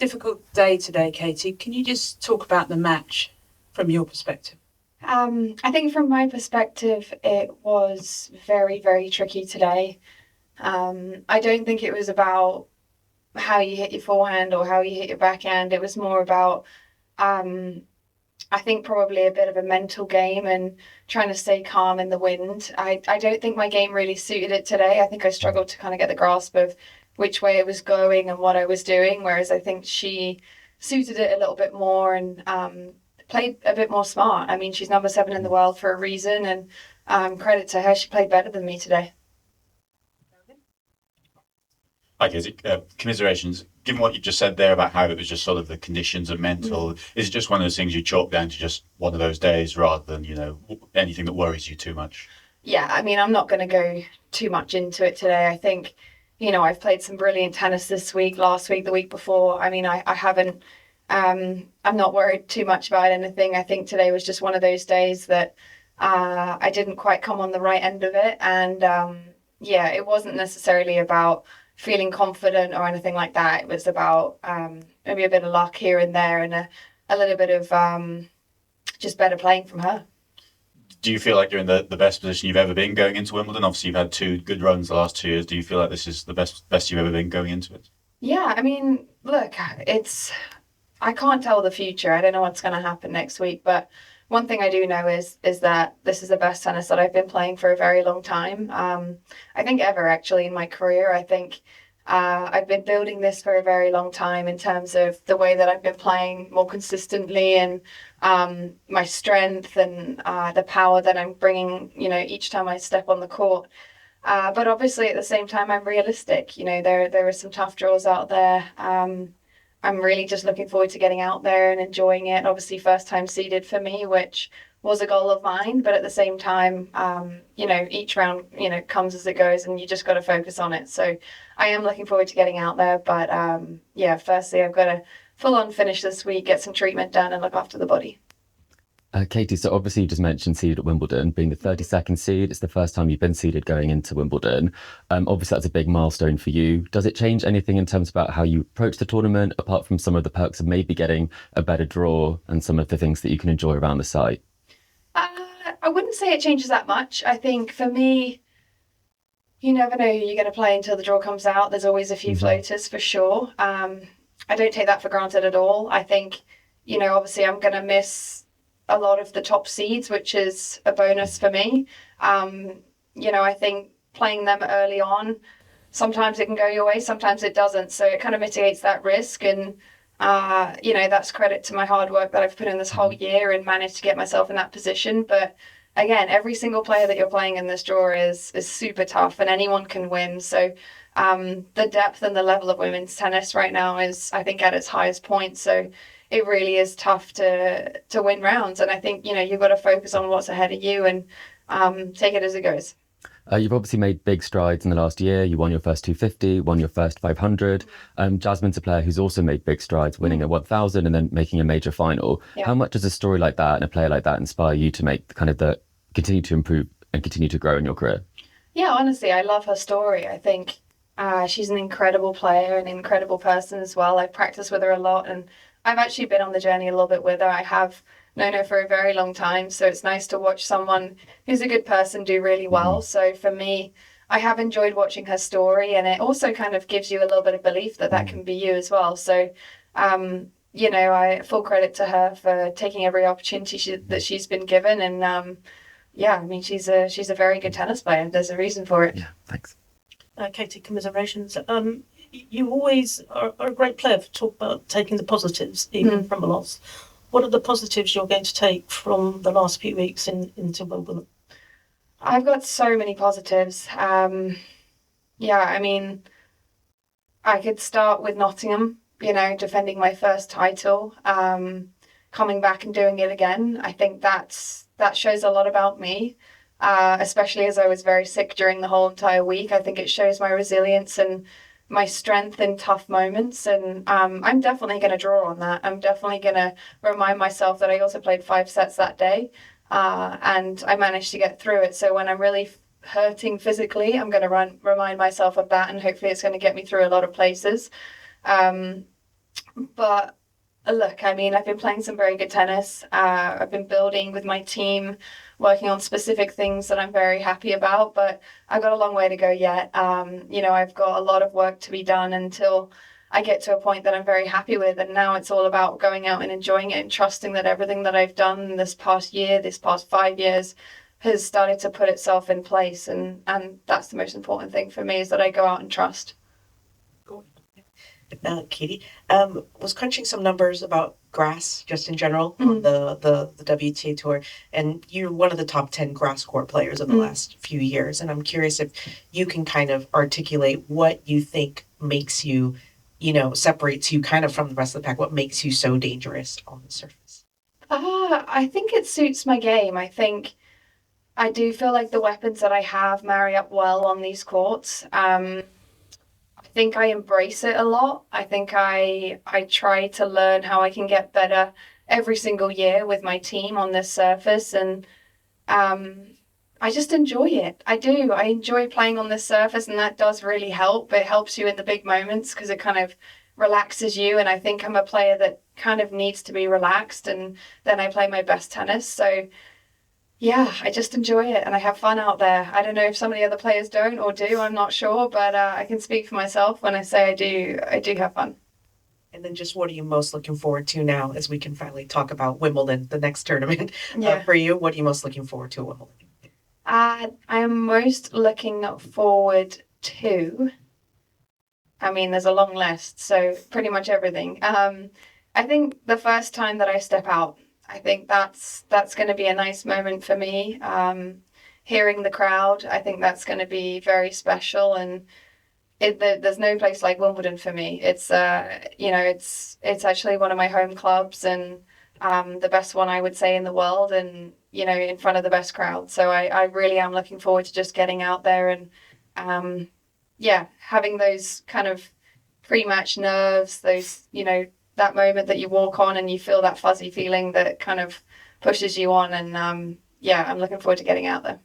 difficult day today, Katie. Can you just talk about the match from your perspective? I think from my perspective, it was very, very tricky today. I don't think it was about how you hit your forehand or how you hit your backhand. It was more about, I think, probably a bit of a mental game and trying to stay calm in the wind. I don't think my game really suited it today. I think I struggled to kind of get the grasp of which way it was going and what I was doing, whereas I think she suited it a little bit more and played a bit more smart. I mean, she's number 7 in the world for a reason, and credit to her, she played better than me today. Hi, Katie. Commiserations. Given what you just said there about how it was just sort of the conditions and mental, is it just one of those things you chalk down to just one of those days rather than, anything that worries you too much? Yeah, I mean, I'm not going to go too much into it today. I think, I've played some brilliant tennis this week, last week, the week before. I mean, I haven't, I'm not worried too much about anything. I think today was just one of those days that I didn't quite come on the right end of it. And it wasn't necessarily about feeling confident or anything like that. It was about maybe a bit of luck here and there and a little bit of just better playing from her. Do you feel like you're in the best position you've ever been going into Wimbledon? Obviously, you've had 2 good runs the last 2 years. Do you feel like this is the best you've ever been going into it? Yeah, I mean, look, I can't tell the future. I don't know what's going to happen next week, but one thing I do know is that this is the best tennis that I've been playing for a very long time. I think ever, actually, in my career. I think I've been building this for a very long time in terms of the way that I've been playing more consistently and my strength and the power that I'm bringing, each time I step on the court. But obviously, at the same time, I'm realistic. There are some tough draws out there. I'm really just looking forward to getting out there and enjoying it. Obviously, first time seeded for me, which was a goal of mine. But at the same time, each round, comes as it goes and you just got to focus on it. So I am looking forward to getting out there. But firstly, I've got to full on finish this week, get some treatment done and look after the body. Katie, so obviously you just mentioned seeded at Wimbledon, being the 32nd seed. It's the first time you've been seeded going into Wimbledon. Obviously, that's a big milestone for you. Does it change anything in terms about how you approach the tournament, apart from some of the perks of maybe getting a better draw and some of the things that you can enjoy around the site? I wouldn't say it changes that much. I think for me, you never know who you're going to play until the draw comes out. There's always a few floaters for sure. I don't take that for granted at all. I think, obviously I'm going to miss a lot of the top seeds, which is a bonus for me. I think playing them early on, sometimes it can go your way, sometimes it doesn't. So it kind of mitigates that risk. And, that's credit to my hard work that I've put in this whole year and managed to get myself in that position. But again, every single player that you're playing in this draw is super tough and anyone can win. So the depth and the level of women's tennis right now is, I think, at its highest point. So it really is tough to win rounds. And I think, you've got to focus on what's ahead of you and take it as it goes. You've obviously made big strides in the last year. You won your first 250, won your first 500. Jasmine's a player who's also made big strides, winning a 1000 and then making a major final. Yeah. How much does a story like that and a player like that inspire you to make continue to improve and continue to grow in your career? Yeah, honestly, I love her story. I think she's an incredible player, an incredible person as well. I've practiced with her a lot and I've actually been on the journey a little bit with her. I have known her for a very long time. So it's nice to watch someone who's a good person do really well. So for me, I have enjoyed watching her story, and it also kind of gives you a little bit of belief that can be you as well. So, I full credit to her for taking every opportunity that she's been given. And she's a very good tennis player. There's a reason for it. Yeah, thanks. Katie, commiserations. You always are a great player for talk about taking the positives, even from a loss. What are the positives you're going to take from the last few weeks into Wimbledon? I've got so many positives. I could start with Nottingham, defending my first title, coming back and doing it again. I think that shows a lot about me, especially as I was very sick during the whole entire week. I think it shows my resilience and my strength in tough moments, and I'm definitely going to draw on that. I'm definitely going to remind myself that I also played 5 sets that day, and I managed to get through it. So when I'm really hurting physically, I'm going to remind myself of that, and hopefully it's going to get me through a lot of places. But look, I mean, I've been playing some very good tennis. I've been building with my team, working on specific things that I'm very happy about, but I've got a long way to go yet. I've got a lot of work to be done until I get to a point that I'm very happy with. And now it's all about going out and enjoying it and trusting that everything that I've done this past year, this past 5 years, has started to put itself in place. And that's the most important thing for me, is that I go out and trust. Katie, was crunching some numbers about grass just in general on the WTA tour, and you're one of the top 10 grass court players of the last few years. And I'm curious if you can kind of articulate what you think makes you, separates you kind of from the rest of the pack. What makes you so dangerous on the surface? I think it suits my game. I think I do feel like the weapons that I have marry up well on these courts. I think I embrace it a lot. I think I try to learn how I can get better every single year with my team on this surface, and I just enjoy it. I do. I enjoy playing on this surface, and that does really help. It helps you in the big moments because it kind of relaxes you, and I think I'm a player that kind of needs to be relaxed, and then I play my best tennis. So yeah, I just enjoy it and I have fun out there. I don't know if some of the other players don't or do, I'm not sure, but I can speak for myself when I say I do have fun. And then just what are you most looking forward to now, as we can finally talk about Wimbledon, the next tournament? For you, what are you most looking forward to at Wimbledon? I am most looking forward to, I mean, there's a long list, so pretty much everything. I think the first time that I step out, I think that's going to be a nice moment for me. Hearing the crowd, I think that's going to be very special, and there's no place like Wimbledon for me. It's it's actually one of my home clubs, and the best one I would say in the world, and in front of the best crowd. So I really am looking forward to just getting out there and having those kind of pre-match nerves, those that moment that you walk on and you feel that fuzzy feeling that kind of pushes you on. And I'm looking forward to getting out there.